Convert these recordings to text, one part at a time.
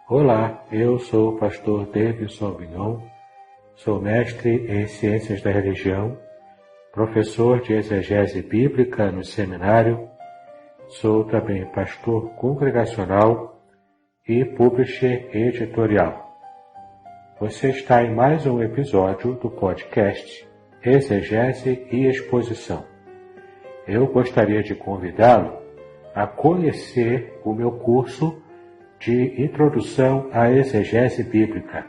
Olá, eu sou o pastor Davidson Vignon, sou mestre em Ciências da Religião, professor de exegese bíblica no seminário, sou também pastor congregacional e publisher editorial. Você está em mais um episódio do podcast Exegese e Exposição. Eu gostaria de convidá-lo a conhecer o meu curso de Introdução à Exegese Bíblica.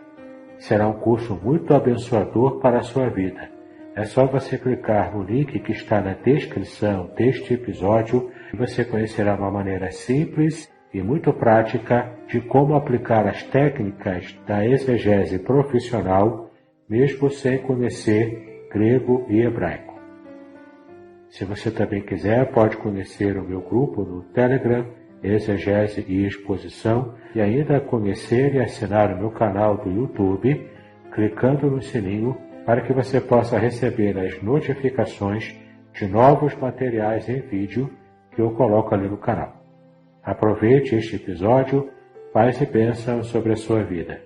Será um curso muito abençoador para a sua vida. É só você clicar no link que está na descrição deste episódio e você conhecerá uma maneira simples e muito prática de como aplicar as técnicas da exegese profissional, mesmo sem conhecer grego e hebraico. Se você também quiser, pode conhecer o meu grupo no Telegram, Exegese e Exposição, e ainda conhecer e assinar o meu canal do YouTube, clicando no sininho para que você possa receber as notificações de novos materiais em vídeo que eu coloco ali no canal. Aproveite este episódio, paz e bênção sobre a sua vida.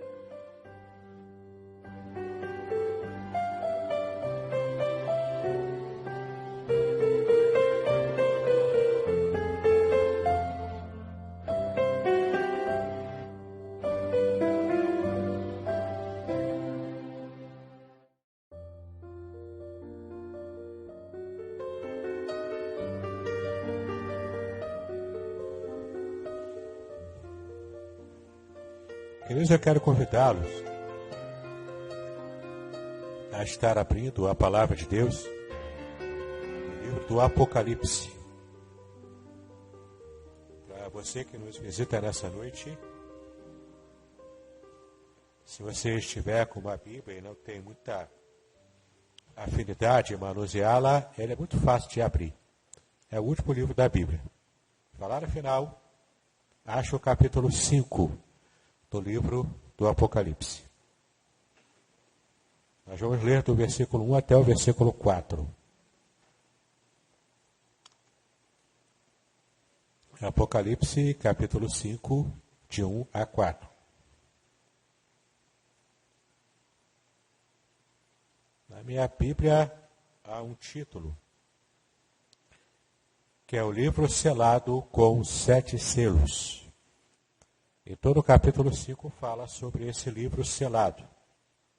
Queridos, eu quero convidá-los a estar abrindo a palavra de Deus no livro do Apocalipse. Para você que nos visita nessa noite, se você estiver com uma Bíblia e não tem muita afinidade em manuseá-la, ele é muito fácil de abrir. É o último livro da Bíblia. Falar no final, acho o capítulo 5. Do livro do Apocalipse. Nós vamos ler do versículo 1 até o versículo 4. Apocalipse, capítulo 5, de 1 a 4. Na minha Bíblia há um título, que é o livro selado com 7 selos. E todo o capítulo 5 fala sobre esse livro selado.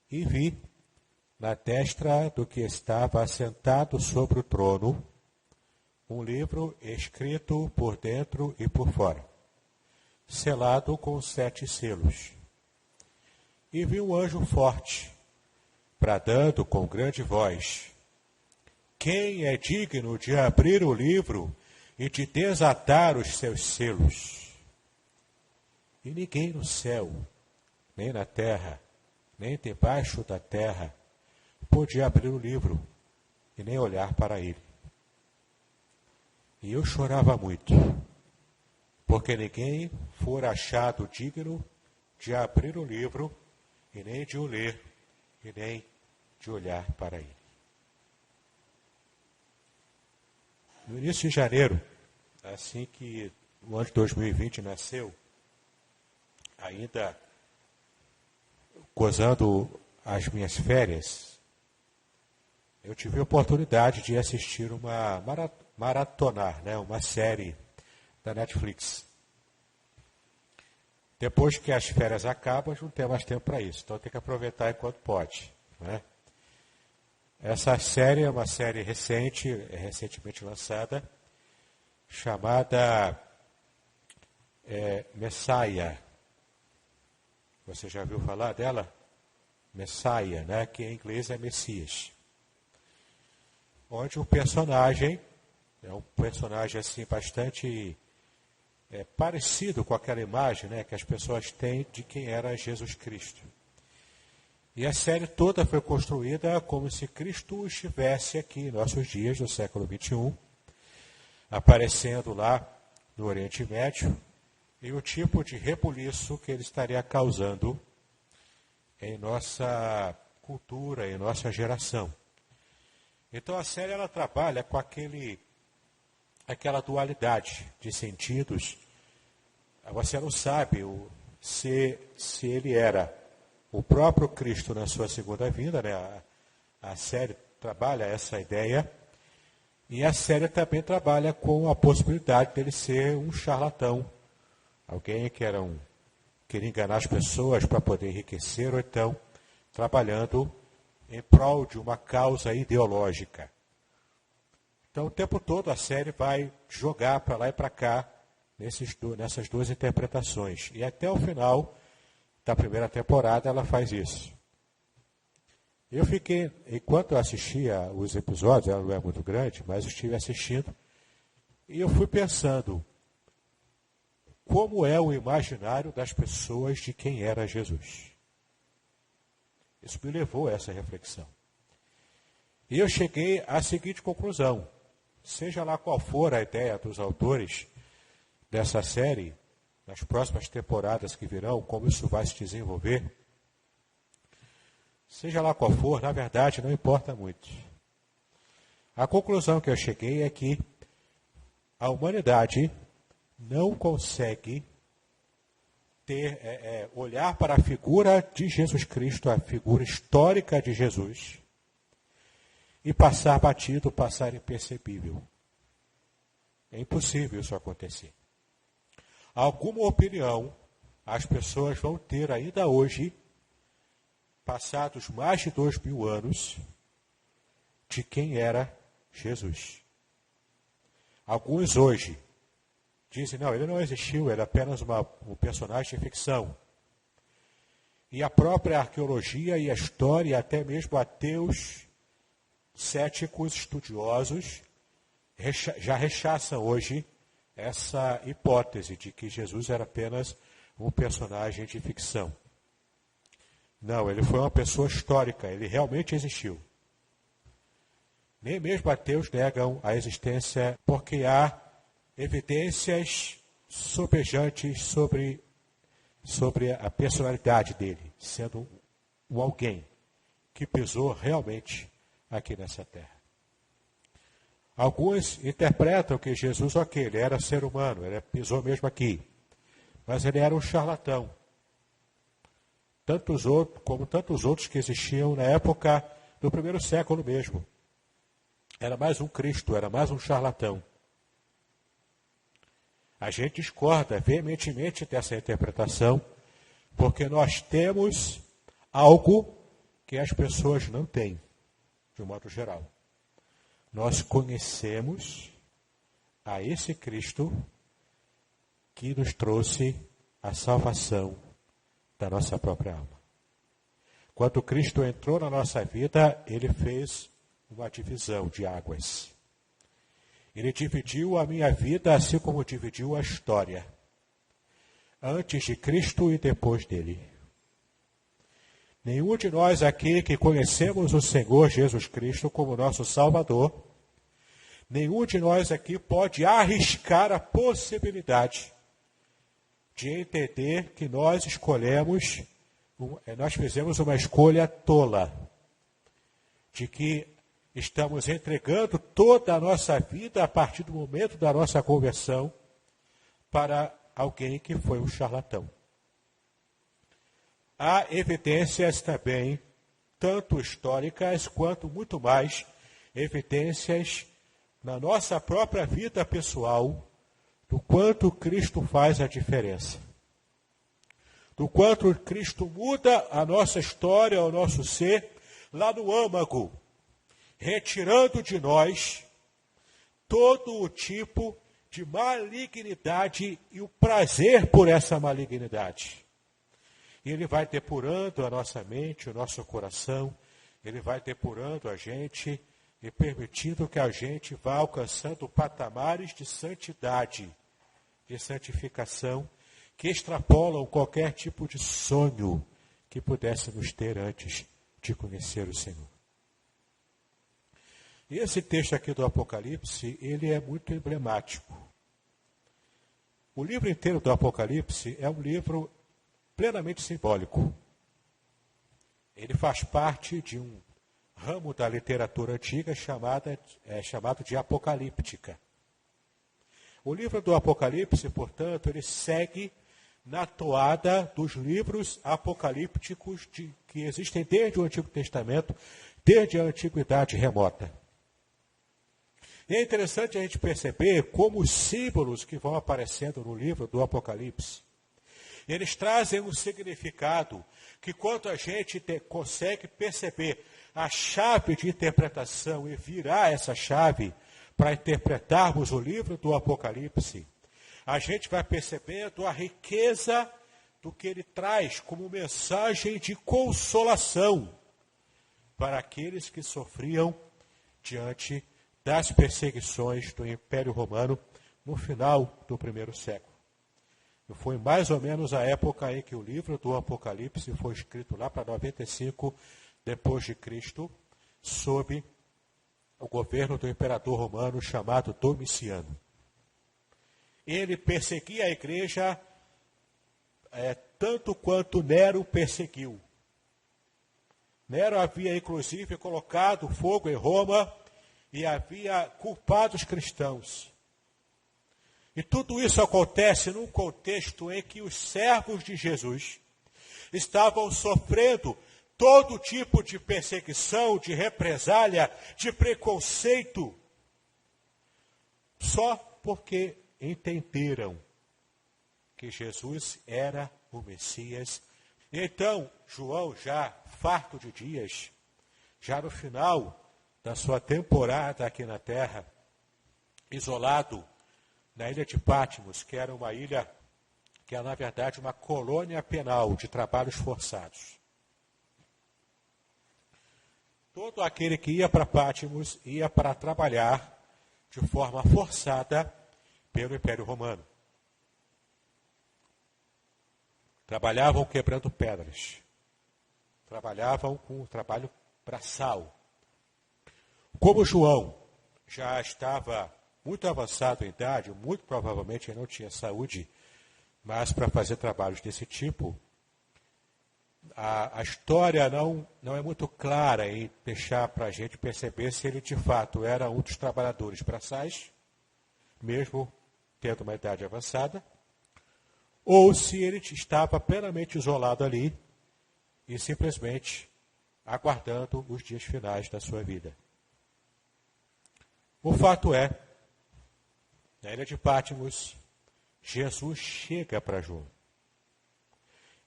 E vi, na destra do que estava assentado sobre o trono, um livro escrito por dentro e por fora, selado com 7 selos. E vi um anjo forte, bradando com grande voz: quem é digno de abrir o livro e de desatar os seus selos? E ninguém no céu, nem na terra, nem debaixo da terra, podia abrir o livro e nem olhar para ele. E eu chorava muito, porque ninguém fora achado digno de abrir o livro e nem de o ler e nem de olhar para ele. No início de janeiro, assim que o ano de 2020 nasceu, ainda gozando as minhas férias, eu tive a oportunidade de assistir maratonar, uma série da Netflix. Depois que as férias acabam, não tem mais tempo para isso, então tem que aproveitar enquanto pode. Né? Essa série é uma série recentemente lançada, chamada Messiah. Você já ouviu falar dela? Messiah, que em inglês é Messias. Onde o personagem é um personagem assim bastante parecido com aquela imagem que as pessoas têm de quem era Jesus Cristo. E a série toda foi construída como se Cristo estivesse aqui em nossos dias, no século XXI, aparecendo lá no Oriente Médio, e o tipo de rebuliço que ele estaria causando em nossa cultura, em nossa geração. Então a série ela trabalha com aquela dualidade de sentidos. Você não sabe se ele era o próprio Cristo na sua segunda vinda, né? A série trabalha essa ideia, e a série também trabalha com a possibilidade dele ser um charlatão, alguém que queria enganar as pessoas para poder enriquecer, ou então trabalhando em prol de uma causa ideológica. Então, o tempo todo a série vai jogar para lá e para cá nessas duas interpretações. E até o final da primeira temporada ela faz isso. Eu fiquei, enquanto eu assistia os episódios, ela não é muito grande, mas eu estive assistindo, e eu fui pensando como é o imaginário das pessoas de quem era Jesus. Isso me levou a essa reflexão. E eu cheguei à seguinte conclusão: seja lá qual for a ideia dos autores dessa série, nas próximas temporadas que virão, como isso vai se desenvolver, seja lá qual for, na verdade não importa muito. A conclusão que eu cheguei é que a humanidade não consegue olhar para a figura de Jesus Cristo, a figura histórica de Jesus, e passar batido, passar impercepível. É impossível isso acontecer. Alguma opinião as pessoas vão ter ainda hoje, passados mais de 2000 anos, de quem era Jesus. Alguns hoje dizem, não, ele não existiu, ele é apenas um personagem de ficção. E a própria arqueologia e a história, e até mesmo ateus, céticos, estudiosos, já rechaçam hoje essa hipótese de que Jesus era apenas um personagem de ficção. Não, ele foi uma pessoa histórica, ele realmente existiu. Nem mesmo ateus negam a existência, porque há evidências sobejantes sobre a personalidade dele, sendo um alguém que pisou realmente aqui nessa terra. Alguns interpretam que Jesus, ok, ele era ser humano, ele pisou mesmo aqui, mas ele era um charlatão. Como tantos outros que existiam na época do primeiro século mesmo. Era mais um Cristo, era mais um charlatão. A gente discorda veementemente dessa interpretação, porque nós temos algo que as pessoas não têm, de um modo geral. Nós conhecemos a esse Cristo que nos trouxe a salvação da nossa própria alma. Quando Cristo entrou na nossa vida, ele fez uma divisão de águas. Ele dividiu a minha vida assim como dividiu a história, antes de Cristo e depois dele. Nenhum de nós aqui que conhecemos o Senhor Jesus Cristo como nosso Salvador, nenhum de nós aqui pode arriscar a possibilidade de entender que nós fizemos uma escolha tola, de que estamos entregando toda a nossa vida a partir do momento da nossa conversão para alguém que foi um charlatão. Há evidências também, tanto históricas quanto muito mais evidências na nossa própria vida pessoal do quanto Cristo faz a diferença. Do quanto Cristo muda a nossa história, o nosso ser, lá no âmago, retirando de nós todo o tipo de malignidade e o prazer por essa malignidade. E ele vai depurando a nossa mente, o nosso coração, ele vai depurando a gente e permitindo que a gente vá alcançando patamares de santidade, de santificação, que extrapolam qualquer tipo de sonho que pudéssemos ter antes de conhecer o Senhor. E esse texto aqui do Apocalipse, ele é muito emblemático. O livro inteiro do Apocalipse é um livro plenamente simbólico. Ele faz parte de um ramo da literatura antiga chamado de apocalíptica. O livro do Apocalipse, portanto, ele segue na toada dos livros apocalípticos que existem desde o Antigo Testamento, desde a Antiguidade remota. E é interessante a gente perceber como os símbolos que vão aparecendo no livro do Apocalipse, eles trazem um significado que, quando a gente consegue perceber a chave de interpretação e virar essa chave para interpretarmos o livro do Apocalipse, a gente vai percebendo a riqueza do que ele traz como mensagem de consolação para aqueles que sofriam diante das perseguições do Império Romano no final do primeiro século. E foi mais ou menos a época em que o livro do Apocalipse foi escrito lá para 95 depois de Cristo, sob o governo do imperador romano chamado Domiciano. Ele perseguia a igreja tanto quanto Nero perseguiu. Nero havia, inclusive, colocado fogo em Roma e havia culpado os cristãos. E tudo isso acontece num contexto em que os servos de Jesus estavam sofrendo todo tipo de perseguição, de represália, de preconceito, só porque entenderam que Jesus era o Messias. E então, João, já farto de dias, já no final da sua temporada aqui na terra, isolado na ilha de Patmos, que era uma ilha que é, na verdade, uma colônia penal de trabalhos forçados. Todo aquele que ia para Patmos ia para trabalhar de forma forçada pelo Império Romano. Trabalhavam quebrando pedras. Trabalhavam com o trabalho braçal. Como João já estava muito avançado em idade, muito provavelmente ele não tinha saúde, mas para fazer trabalhos desse tipo, a história não é muito clara em deixar para a gente perceber se ele de fato era um dos trabalhadores braçais, mesmo tendo uma idade avançada, ou se ele estava plenamente isolado ali e simplesmente aguardando os dias finais da sua vida. O fato é, na ilha de Patmos, Jesus chega para João.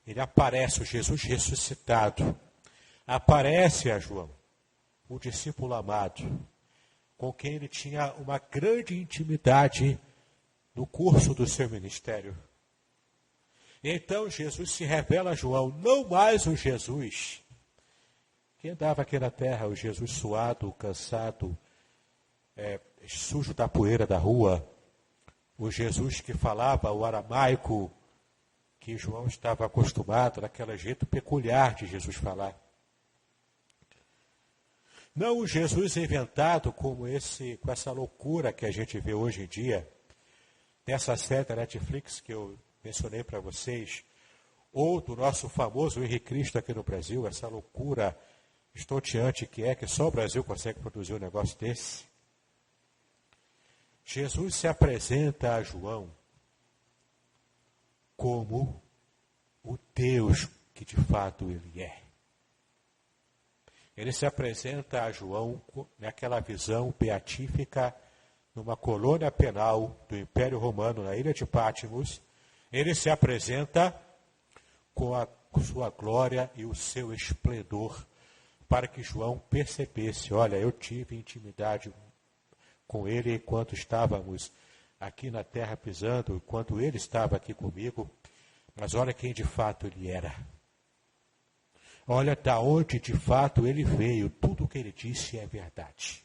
Ele aparece, o Jesus ressuscitado, aparece a João, o discípulo amado, com quem ele tinha uma grande intimidade no curso do seu ministério. E então Jesus se revela a João, não mais o Jesus que andava aqui na terra, o Jesus suado, cansado, sujo da poeira da rua, o Jesus que falava o aramaico, que João estava acostumado, naquele jeito peculiar de Jesus falar. Não o Jesus inventado com essa loucura que a gente vê hoje em dia, nessa série da Netflix que eu mencionei para vocês, ou do nosso famoso Henrique Cristo aqui no Brasil, essa loucura estonteante que só o Brasil consegue produzir um negócio desse. Jesus se apresenta a João como o Deus que de fato ele é. Ele se apresenta a João naquela visão beatífica, numa colônia penal do Império Romano, na ilha de Patmos. Ele se apresenta com a sua glória e o seu esplendor, para que João percebesse, olha, eu tive intimidade com ele enquanto estávamos aqui na terra pisando, enquanto ele estava aqui comigo, mas olha quem de fato ele era. Olha de onde de fato ele veio, tudo o que ele disse é verdade.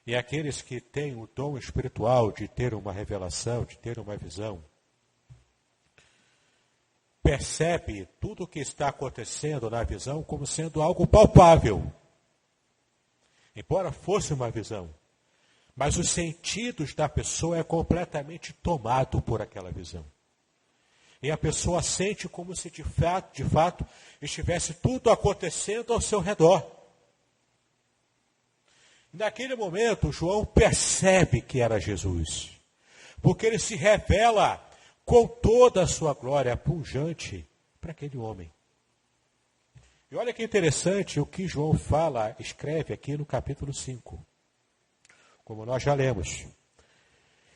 E aqueles que têm o dom espiritual de ter uma revelação, de ter uma visão, percebe tudo o que está acontecendo na visão como sendo algo palpável. Embora fosse uma visão, mas os sentidos da pessoa é completamente tomado por aquela visão. E a pessoa sente como se de fato estivesse tudo acontecendo ao seu redor. Naquele momento, João percebe que era Jesus, porque ele se revela com toda a sua glória pujante para aquele homem. E olha que interessante o que João escreve aqui no capítulo 5, como nós já lemos.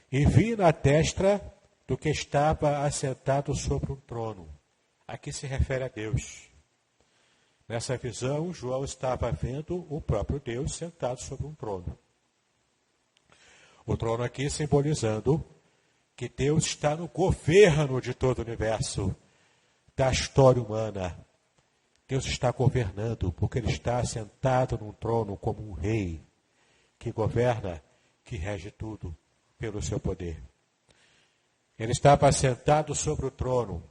E vi na destra do que estava assentado sobre um trono. Aqui se refere a Deus. Nessa visão, João estava vendo o próprio Deus sentado sobre um trono. O trono aqui simbolizando que Deus está no governo de todo o universo, da história humana. Deus está governando, porque Ele está sentado num trono como um rei, que governa, que rege tudo pelo seu poder. Ele estava sentado sobre o trono,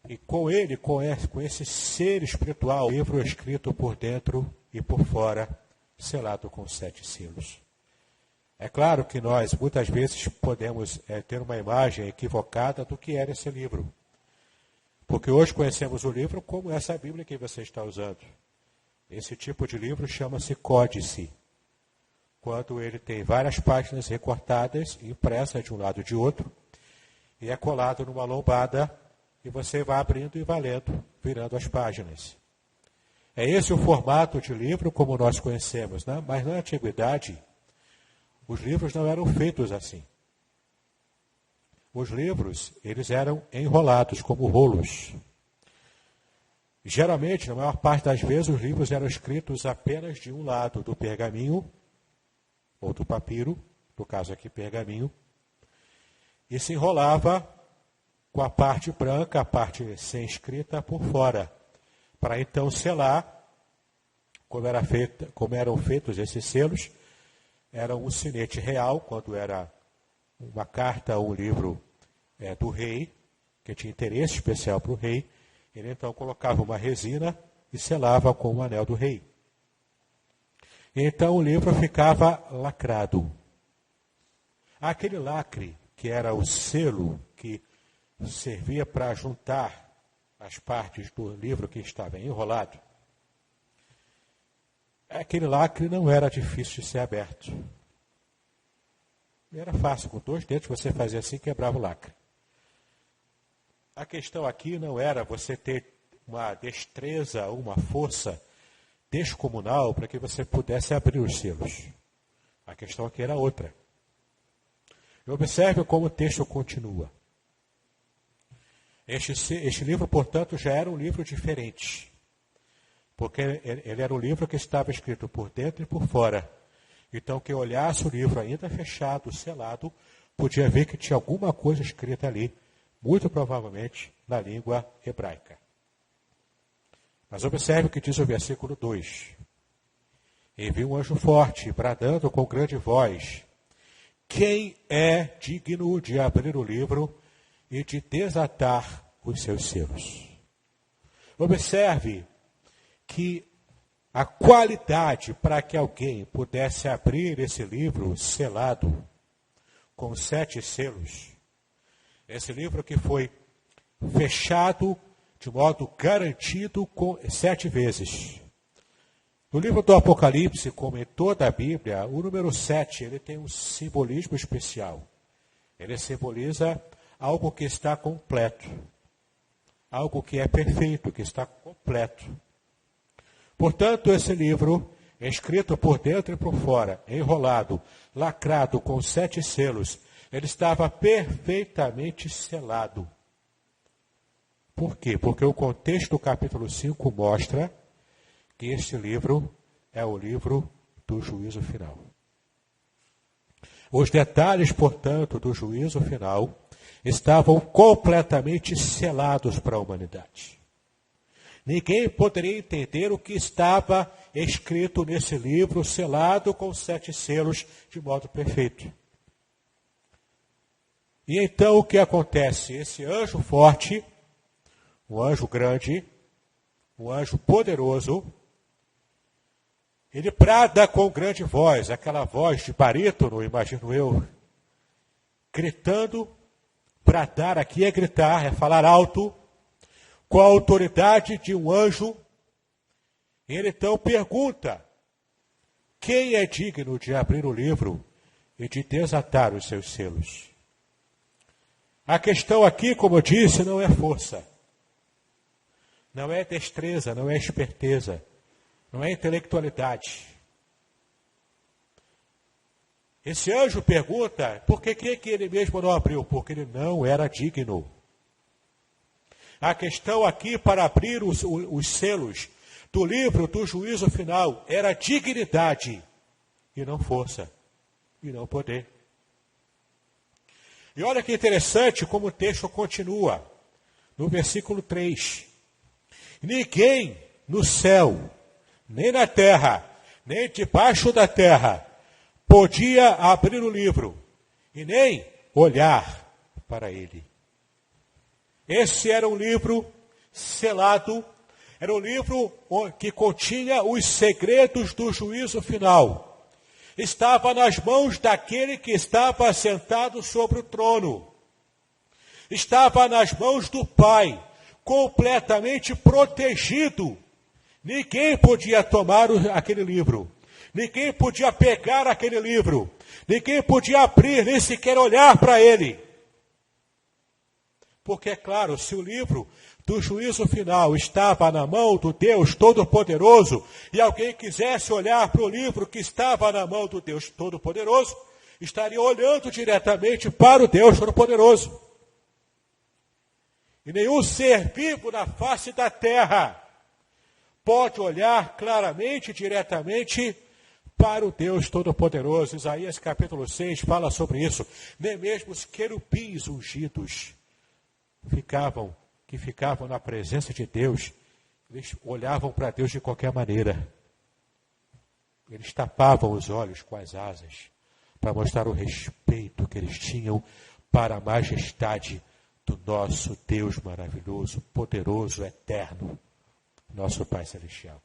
e com ele, com esse ser espiritual, o livro escrito por dentro e por fora, selado com 7 selos. É claro que nós, muitas vezes, podemos ter uma imagem equivocada do que era esse livro. Porque hoje conhecemos o livro como essa Bíblia que você está usando. Esse tipo de livro chama-se códice. Quando ele tem várias páginas recortadas, impressas de um lado e de outro, e é colado numa lombada, e você vai abrindo e vai lendo, virando as páginas. É esse o formato de livro como nós conhecemos, né? Mas na antiguidade, os livros não eram feitos assim. Os livros, eles eram enrolados como rolos. Geralmente, na maior parte das vezes, os livros eram escritos apenas de um lado do pergaminho, ou do papiro, no caso aqui pergaminho, e se enrolava com a parte branca, a parte sem escrita, por fora, para então selar, como eram feitos esses selos. Era um sinete real, quando era uma carta ou um livro do rei, que tinha interesse especial para o rei. Ele então colocava uma resina e selava com o anel do rei. E então o livro ficava lacrado. Aquele lacre, que era o selo que servia para juntar as partes do livro que estava enrolado, aquele lacre não era difícil de ser aberto. Era fácil, com 2 dedos você fazia assim e quebrava o lacre. A questão aqui não era você ter uma destreza, uma força descomunal para que você pudesse abrir os selos. A questão aqui era outra. E observe como o texto continua. Este livro, portanto, já era um livro diferente. Porque ele era um livro que estava escrito por dentro e por fora. Então, quem olhasse o livro ainda fechado, selado, podia ver que tinha alguma coisa escrita ali, muito provavelmente na língua hebraica. Mas observe o que diz o versículo 2. E vi um anjo forte, bradando com grande voz: quem é digno de abrir o livro e de desatar os seus selos? Observe que a qualidade para que alguém pudesse abrir esse livro selado com 7 selos, esse livro que foi fechado de modo garantido com 7 vezes. No livro do Apocalipse, como em toda a Bíblia, o número 7 ele tem um simbolismo especial. Ele simboliza algo que está completo, algo que é perfeito, que está completo. Portanto, esse livro, escrito por dentro e por fora, enrolado, lacrado com 7 selos, ele estava perfeitamente selado. Por quê? Porque o contexto do capítulo 5 mostra que este livro é o livro do juízo final. Os detalhes, portanto, do juízo final estavam completamente selados para a humanidade. Ninguém poderia entender o que estava escrito nesse livro, selado com 7 selos de modo perfeito. E então o que acontece? Esse anjo forte, um anjo grande, um anjo poderoso, ele brada com grande voz, aquela voz de barítono, imagino eu, gritando. Bradar aqui é gritar, é falar alto, com a autoridade de um anjo. Ele então pergunta: quem é digno de abrir o livro e de desatar os seus selos? A questão aqui, como eu disse, não é força. Não é destreza, não é esperteza. Não é intelectualidade. Esse anjo pergunta por que ele mesmo não abriu? Porque ele não era digno. A questão aqui para abrir os selos do livro do juízo final era dignidade e não força, e não poder. E olha que interessante como o texto continua, no versículo 3. Ninguém no céu, nem na terra, nem debaixo da terra, podia abrir o livro e nem olhar para ele. Esse era um livro selado, era um livro que continha os segredos do juízo final. Estava nas mãos daquele que estava sentado sobre o trono. Estava nas mãos do Pai, completamente protegido. Ninguém podia tomar aquele livro. Ninguém podia pegar aquele livro. Ninguém podia abrir, nem sequer olhar para ele. Porque, é claro, se o livro do juízo final estava na mão do Deus Todo-Poderoso, e alguém quisesse olhar para o livro que estava na mão do Deus Todo-Poderoso, estaria olhando diretamente para o Deus Todo-Poderoso. E nenhum ser vivo na face da terra pode olhar claramente, diretamente para o Deus Todo-Poderoso. Isaías capítulo 6 fala sobre isso. Nem mesmo os querubins ungidos que ficavam na presença de Deus, eles olhavam para Deus de qualquer maneira. Eles tapavam os olhos com as asas para mostrar o respeito que eles tinham para a majestade do nosso Deus maravilhoso, poderoso, eterno, nosso Pai Celestial.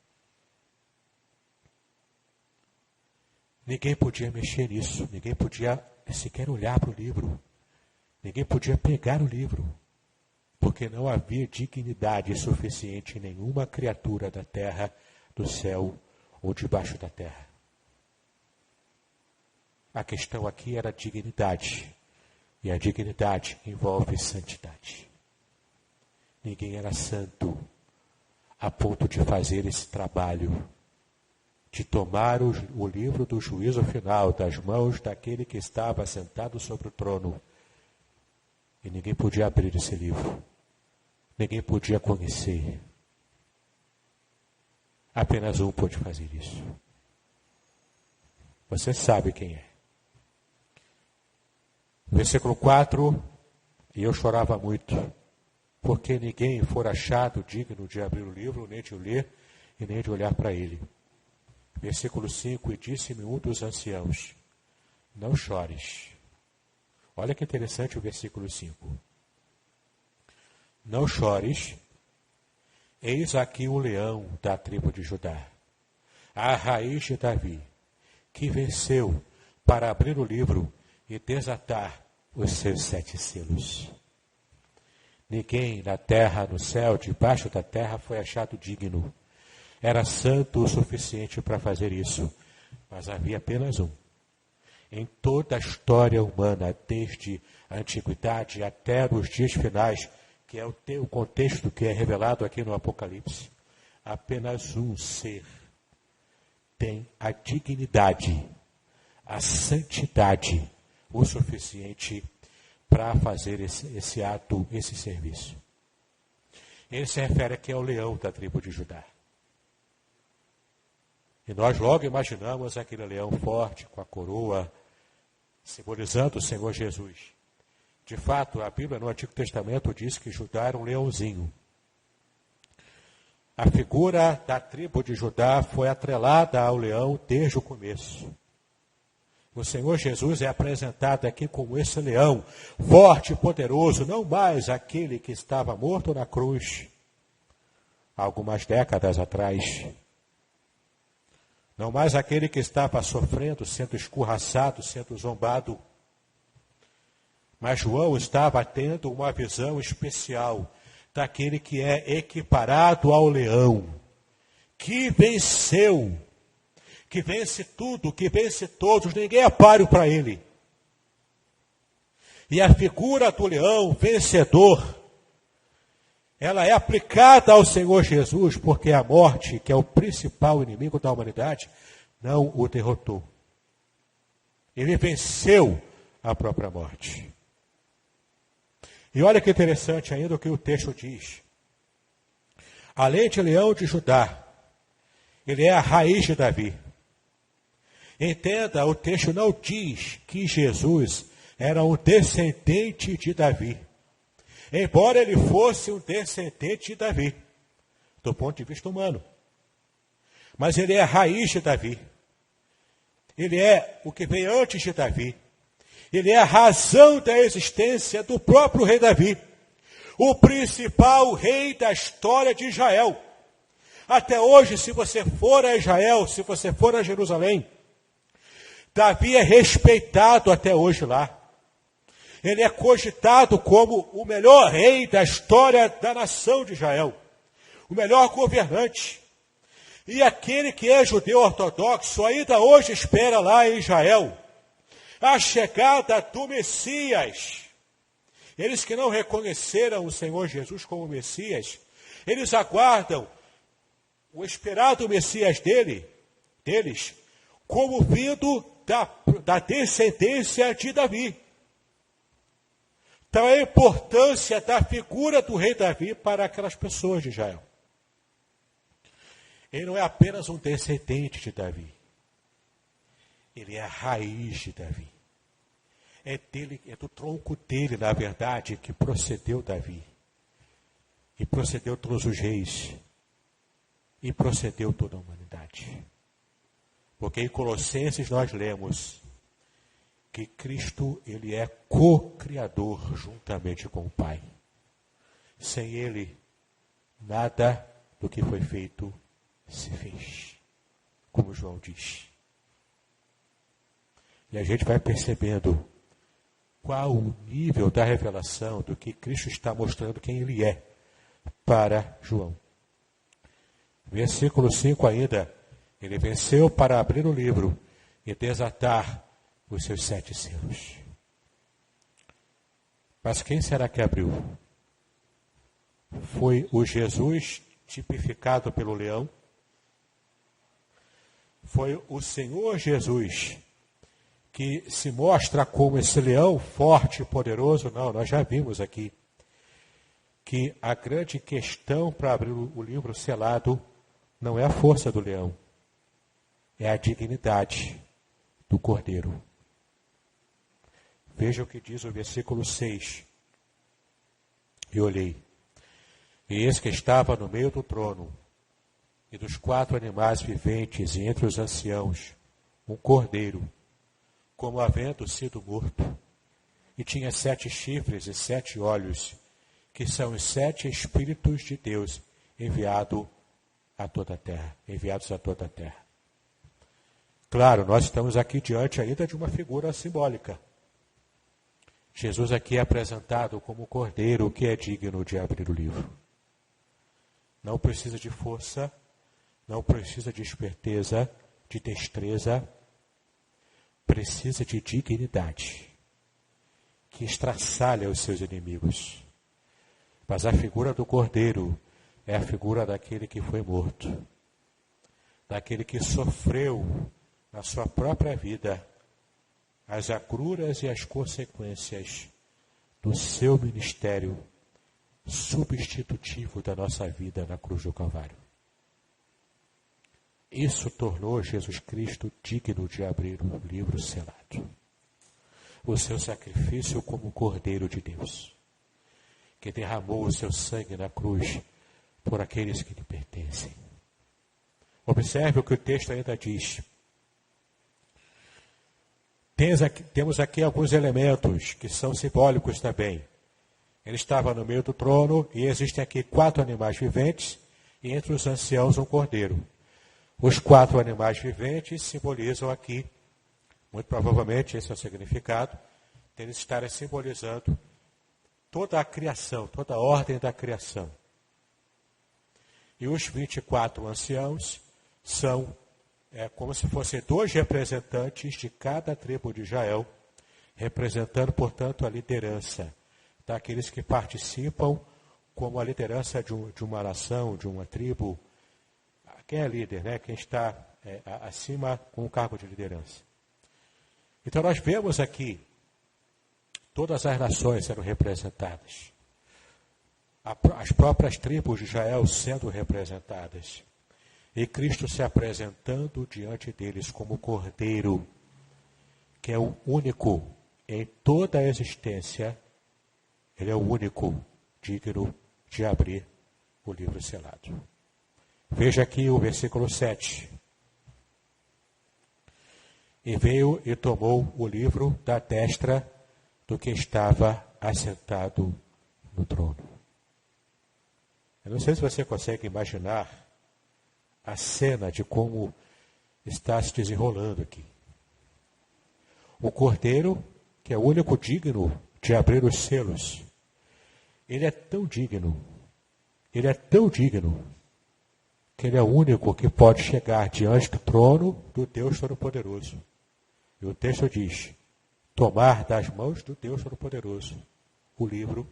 Ninguém podia mexer nisso, ninguém podia sequer olhar para o livro, ninguém podia pegar o livro, porque não havia dignidade suficiente em nenhuma criatura da terra, do céu ou debaixo da terra. A questão aqui era dignidade, e a dignidade envolve santidade. Ninguém era santo a ponto de fazer esse trabalho, de tomar o livro do juízo final das mãos daquele que estava sentado sobre o trono. E ninguém podia abrir esse livro. Ninguém podia conhecer. Apenas um pôde fazer isso. Você sabe quem é. Versículo 4, e eu chorava muito, porque ninguém for achado digno de abrir o livro, nem de o ler, e nem de olhar para ele. Versículo 5, e disse-me um dos anciãos, não chores. Olha que interessante o versículo 5. Não chores, eis aqui o leão da tribo de Judá, a raiz de Davi, que venceu para abrir o livro e desatar os seus 7 selos. Ninguém na terra, no céu, debaixo da terra foi achado digno. Era santo o suficiente para fazer isso, mas havia apenas um. Em toda a história humana, desde a antiguidade até os dias finais, que é o contexto que é revelado aqui no Apocalipse, apenas um ser tem a dignidade, a santidade, o suficiente para fazer esse ato, esse serviço. Ele se refere aqui ao leão da tribo de Judá. E nós logo imaginamos aquele leão forte, com a coroa, simbolizando o Senhor Jesus. De fato, a Bíblia no Antigo Testamento diz que Judá era um leãozinho. A figura da tribo de Judá foi atrelada ao leão desde o começo. O Senhor Jesus é apresentado aqui como esse leão, forte e poderoso, não mais aquele que estava morto na cruz, há algumas décadas atrás. Não mais aquele que estava sofrendo, sendo escorraçado, sendo zombado. Mas João estava tendo uma visão especial daquele que é equiparado ao leão, que venceu, que vence tudo, que vence todos, ninguém é páreo para ele. E a figura do leão vencedor, ela é aplicada ao Senhor Jesus, porque a morte, que é o principal inimigo da humanidade, não o derrotou. Ele venceu a própria morte. E olha que interessante ainda o que o texto diz. Além de leão de Judá, ele é a raiz de Davi. Entenda, o texto não diz que Jesus era um descendente de Davi. Embora ele fosse um descendente de Davi, do ponto de vista humano. Mas ele é a raiz de Davi. Ele é o que veio antes de Davi. Ele é a razão da existência do próprio rei Davi. O principal rei da história de Israel. Até hoje, se você for a Israel, se você for a Jerusalém, Davi é respeitado até hoje lá. Ele é cogitado como o melhor rei da história da nação de Israel. O melhor governante. E aquele que é judeu ortodoxo ainda hoje espera lá em Israel a chegada do Messias. Eles que não reconheceram o Senhor Jesus como Messias, eles aguardam o esperado Messias deles como vindo da descendência de Davi. Então, a importância da figura do rei Davi para aquelas pessoas de Israel. Ele não é apenas um descendente de Davi. Ele é a raiz de Davi. É do tronco dele, na verdade, que procedeu Davi. E procedeu todos os reis. E procedeu toda a humanidade. Porque em Colossenses nós lemos que Cristo, ele é co-criador juntamente com o Pai. Sem ele, nada do que foi feito se fez. Como João diz. E a gente vai percebendo qual o nível da revelação do que Cristo está mostrando quem ele é para João. Versículo 5 ainda. Ele venceu para abrir o livro e desatar os seus 7 selos. Mas quem será que abriu? Foi o Jesus tipificado pelo leão? Foi o Senhor Jesus que se mostra como esse leão forte e poderoso? Não, nós já vimos aqui que a grande questão para abrir o livro selado não é a força do leão, é a dignidade do cordeiro. Veja o que diz o versículo 6. E olhei, e eis que estava no meio do trono, e dos 4 animais viventes, e entre os anciãos, um cordeiro, como havendo sido morto, e tinha 7 chifres e 7 olhos, que são os 7 Espíritos de Deus enviados a toda a terra. Claro, nós estamos aqui diante ainda de uma figura simbólica. Jesus aqui é apresentado como o cordeiro que é digno de abrir o livro. Não precisa de força, não precisa de esperteza, de destreza, precisa de dignidade, que estraçalha os seus inimigos. Mas a figura do cordeiro é a figura daquele que foi morto, daquele que sofreu na sua própria vida as agruras e as consequências do seu ministério substitutivo da nossa vida na cruz do Calvário. Isso tornou Jesus Cristo digno de abrir um livro selado. O seu sacrifício como Cordeiro de Deus, que derramou o seu sangue na cruz por aqueles que lhe pertencem. Observe o que o texto ainda diz. Temos aqui alguns elementos que são simbólicos também. Ele estava no meio do trono e existem aqui 4 animais viventes e entre os anciãos um cordeiro. Os 4 animais viventes simbolizam aqui, muito provavelmente esse é o significado, deles estarem simbolizando toda a criação, toda a ordem da criação. E os 24 anciãos são como se fossem 2 representantes de cada tribo de Israel, representando, portanto, a liderança daqueles que participam como a liderança de uma nação, de uma tribo. Quem é líder, né? Quem está acima com o cargo de liderança. Então nós vemos aqui todas as nações sendo representadas. As próprias tribos de Israel sendo representadas. E Cristo se apresentando diante deles como Cordeiro, que é o único em toda a existência, ele é o único digno de abrir o livro selado. Veja aqui o versículo 7. E veio e tomou o livro da destra do que estava assentado no trono. Eu não sei se você consegue imaginar a cena de como está se desenrolando aqui. O Cordeiro, que é o único digno de abrir os selos, ele é tão digno, que ele é o único que pode chegar diante do trono do Deus Todo-Poderoso. E o texto diz, tomar das mãos do Deus Todo-Poderoso o livro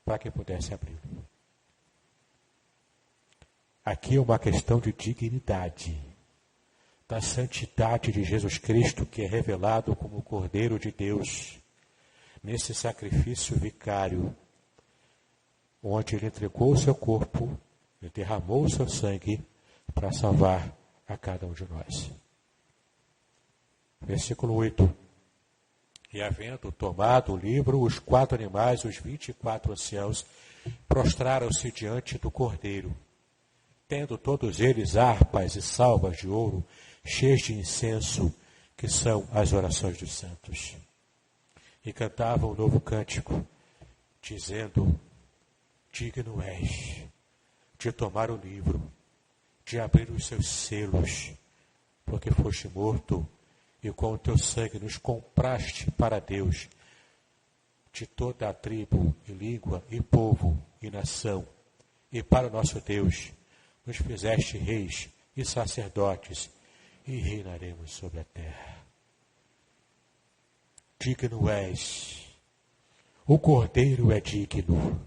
para que pudesse abri-lo. Aqui é uma questão de dignidade, da santidade de Jesus Cristo, que é revelado como o Cordeiro de Deus, nesse sacrifício vicário, onde ele entregou o seu corpo, ele derramou o seu sangue para salvar a cada um de nós. Versículo 8. E havendo tomado o livro, os 4 animais, os 24 anciãos, prostraram-se diante do Cordeiro, tendo todos eles harpas e salvas de ouro, cheias de incenso, que são as orações dos santos. E cantavam um novo cântico, dizendo, digno és de tomar o livro, de abrir os seus selos, porque foste morto, e com o teu sangue nos compraste para Deus, de toda a tribo, e língua, e povo, e nação, e para o nosso Deus, nos fizeste reis e sacerdotes, e reinaremos sobre a terra. Digno és. O Cordeiro é digno.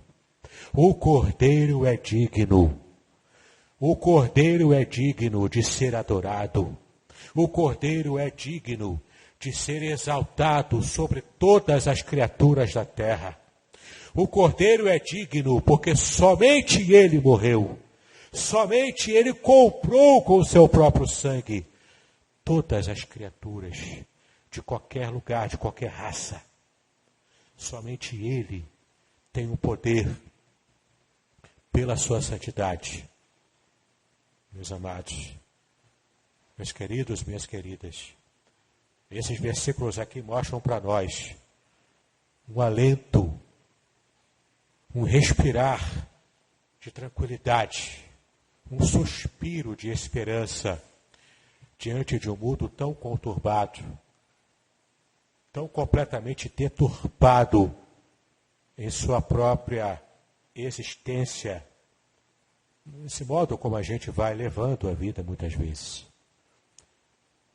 O Cordeiro é digno. O Cordeiro é digno de ser adorado. O Cordeiro é digno de ser exaltado sobre todas as criaturas da terra. O Cordeiro é digno porque somente ele morreu. Somente ele comprou com o seu próprio sangue todas as criaturas de qualquer lugar, de qualquer raça. Somente ele tem o poder pela sua santidade. Meus amados, meus queridos, minhas queridas, esses versículos aqui mostram para nós um alento, um respirar de tranquilidade, um suspiro de esperança diante de um mundo tão conturbado, tão completamente deturpado em sua própria existência, nesse modo como a gente vai levando a vida muitas vezes.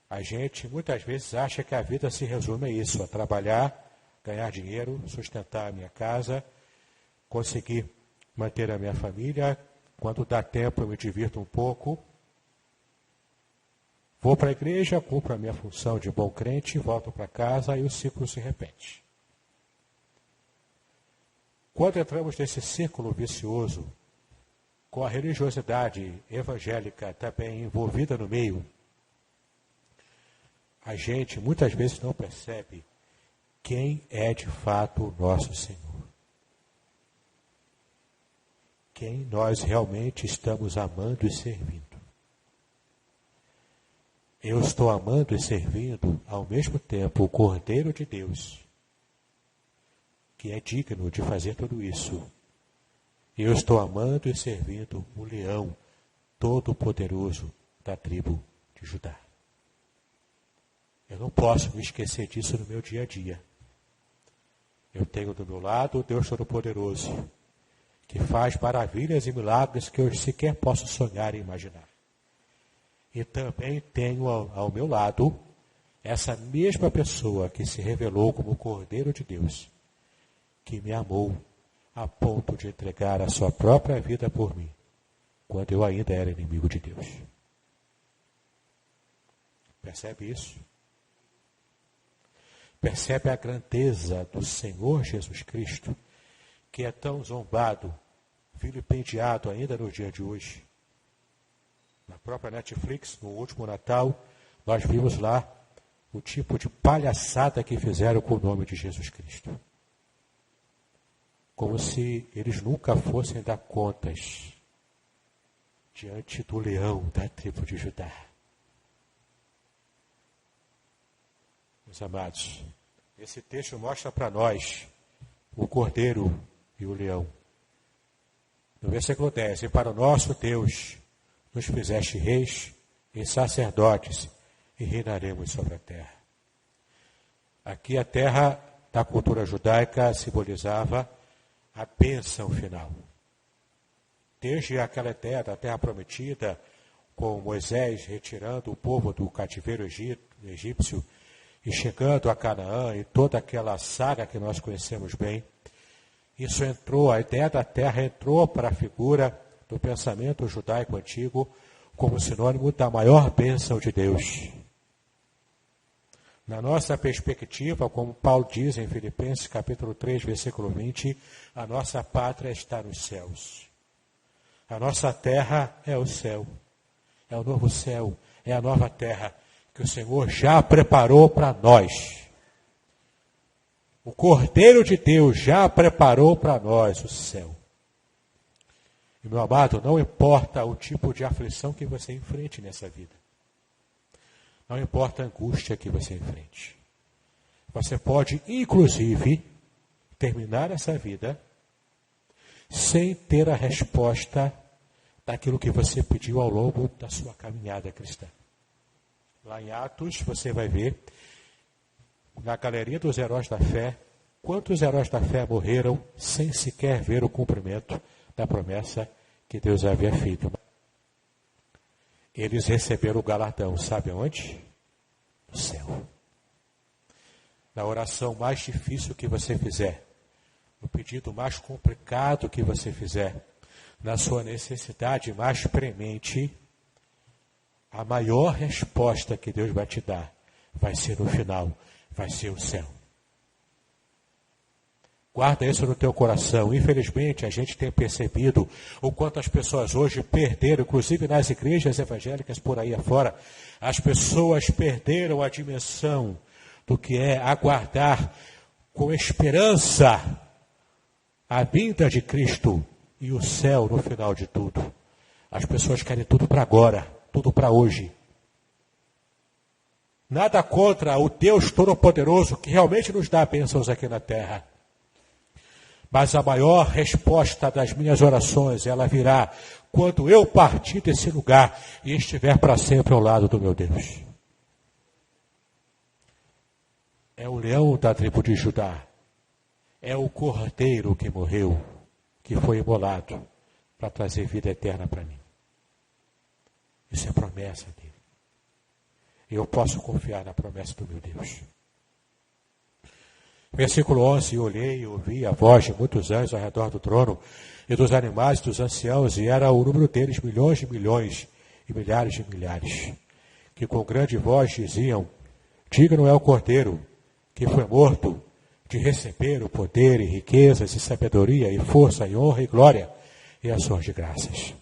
A gente muitas vezes acha que a vida se resume a isso, a trabalhar, ganhar dinheiro, sustentar a minha casa, conseguir manter a minha família. Quando dá tempo eu me divirto um pouco, vou para a igreja, cumpro a minha função de bom crente, volto para casa e o ciclo se repete. Quando entramos nesse círculo vicioso, com a religiosidade evangélica também envolvida no meio, a gente muitas vezes não percebe quem é de fato o nosso Senhor. Quem nós realmente estamos amando e servindo. Eu estou amando e servindo ao mesmo tempo o Cordeiro de Deus, que é digno de fazer tudo isso. Eu estou amando e servindo o leão todo-poderoso da tribo de Judá. Eu não posso me esquecer disso no meu dia a dia. Eu tenho do meu lado o Deus Todo-Poderoso, que faz maravilhas e milagres que eu sequer posso sonhar e imaginar. E também tenho ao meu lado essa mesma pessoa que se revelou como o Cordeiro de Deus, que me amou a ponto de entregar a sua própria vida por mim, quando eu ainda era inimigo de Deus. Percebe isso? Percebe a grandeza do Senhor Jesus Cristo, que é tão zombado, vilipendiado ainda no dia de hoje. Na própria Netflix, no último Natal, nós vimos lá o tipo de palhaçada que fizeram com o nome de Jesus Cristo. Como se eles nunca fossem dar contas diante do leão da tribo de Judá. Meus amados, esse texto mostra para nós o cordeiro e o leão. No versículo 10, e para o nosso Deus nos fizeste reis e sacerdotes, e reinaremos sobre a terra. Aqui a terra da cultura judaica simbolizava a bênção final. Desde aquela ideia da terra prometida, com Moisés retirando o povo do cativeiro egípcio e chegando a Canaã e toda aquela saga que nós conhecemos bem, isso entrou, a ideia da terra entrou para a figura do pensamento judaico antigo como sinônimo da maior bênção de Deus. Na nossa perspectiva, como Paulo diz em Filipenses capítulo 3, versículo 20, a nossa pátria está nos céus. A nossa terra é o céu, é o novo céu, é a nova terra que o Senhor já preparou para nós. O Cordeiro de Deus já preparou para nós o céu. E, meu amado, não importa o tipo de aflição que você enfrente nessa vida. Não importa a angústia que você enfrente. Você pode, inclusive, terminar essa vida sem ter a resposta daquilo que você pediu ao longo da sua caminhada cristã. Lá em Atos, você vai ver, na galeria dos heróis da fé, quantos heróis da fé morreram sem sequer ver o cumprimento da promessa que Deus havia feito. Eles receberam o galardão, sabe onde? No céu. Na oração mais difícil que você fizer, no pedido mais complicado que você fizer, na sua necessidade mais premente, a maior resposta que Deus vai te dar vai ser no final, vai ser o céu. Guarda isso no teu coração. Infelizmente, a gente tem percebido o quanto as pessoas hoje perderam, inclusive nas igrejas evangélicas por aí afora, as pessoas perderam a dimensão do que é aguardar com esperança a vinda de Cristo e o céu no final de tudo. As pessoas querem tudo para agora, tudo para hoje. Nada contra o Deus Todo-Poderoso que realmente nos dá bênçãos aqui na terra. Mas a maior resposta das minhas orações, ela virá quando eu partir desse lugar e estiver para sempre ao lado do meu Deus. É o leão da tribo de Judá. É o cordeiro que morreu, que foi imolado para trazer vida eterna para mim. Isso é promessa dele. Eu posso confiar na promessa do meu Deus. Versículo 11, olhei e ouvi a voz de muitos anjos ao redor do trono, e dos animais, dos anciãos, e era o número deles milhões de milhões, e milhares de milhares, que com grande voz diziam, digno é o Cordeiro, que foi morto, de receber o poder e riquezas, e sabedoria, e força, e honra, e glória, e ações de graças.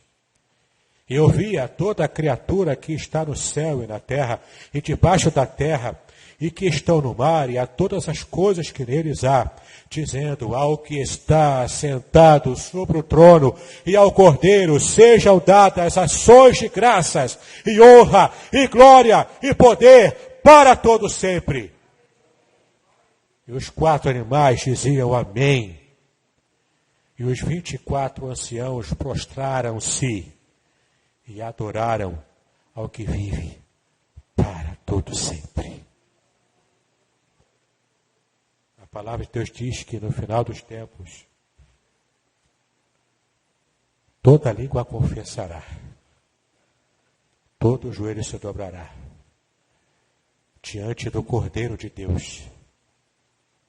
E ouvi a toda a criatura que está no céu e na terra, e debaixo da terra, e que estão no mar, e a todas as coisas que neles há, dizendo ao que está sentado sobre o trono, e ao Cordeiro, sejam dadas ações de graças, e honra, e glória, e poder, para todo sempre. E os 4 animais diziam amém. E os 24 anciãos prostraram-se, e adoraram ao que vive, para todo sempre. A palavra de Deus diz que no final dos tempos, toda língua confessará, todo joelho se dobrará, diante do Cordeiro de Deus,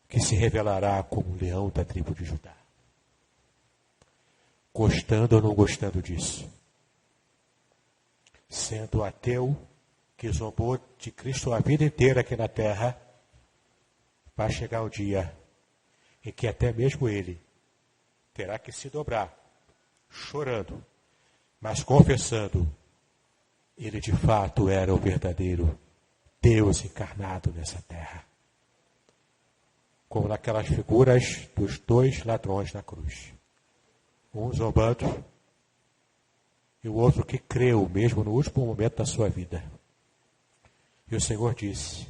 que se revelará como o leão da tribo de Judá. Gostando ou não gostando disso, sendo ateu, que zombou de Cristo a vida inteira aqui na terra, vai chegar o dia em que até mesmo ele terá que se dobrar, chorando, mas confessando, ele de fato era o verdadeiro Deus encarnado nessa terra. Como naquelas figuras dos 2 ladrões na cruz. Um zombando e o outro que creu mesmo no último momento da sua vida. E o Senhor disse,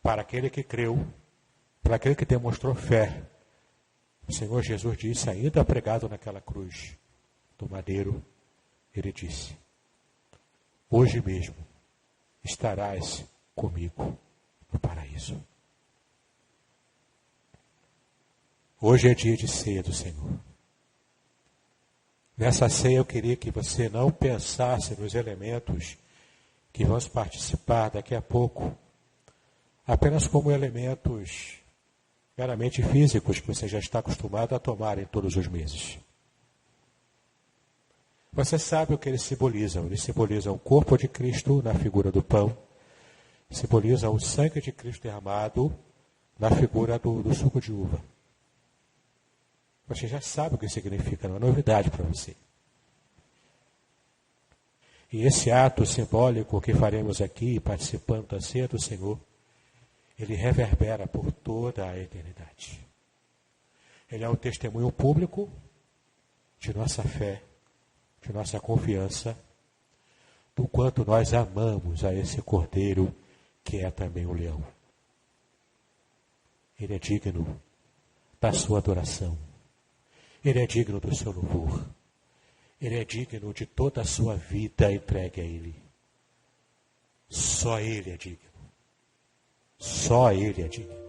para aquele que creu, para aquele que demonstrou fé, o Senhor Jesus disse, ainda pregado naquela cruz do madeiro, ele disse, hoje mesmo estarás comigo no paraíso. Hoje é dia de ceia do Senhor. Nessa ceia eu queria que você não pensasse nos elementos que vamos participar daqui a pouco, apenas como elementos meramente físicos que você já está acostumado a tomar em todos os meses. Você sabe o que eles simbolizam. Eles simbolizam o corpo de Cristo na figura do pão, simbolizam o sangue de Cristo derramado na figura do suco de uva. Você já sabe o que significa, não é novidade para você. E esse ato simbólico que faremos aqui, participando da ceia do Senhor, ele reverbera por toda a eternidade. Ele é um testemunho público de nossa fé, de nossa confiança, do quanto nós amamos a esse Cordeiro, que é também o leão. Ele é digno da sua adoração. Ele é digno do seu louvor. Ele é digno de toda a sua vida entregue a Ele. Só Ele é digno. Só Ele é digno.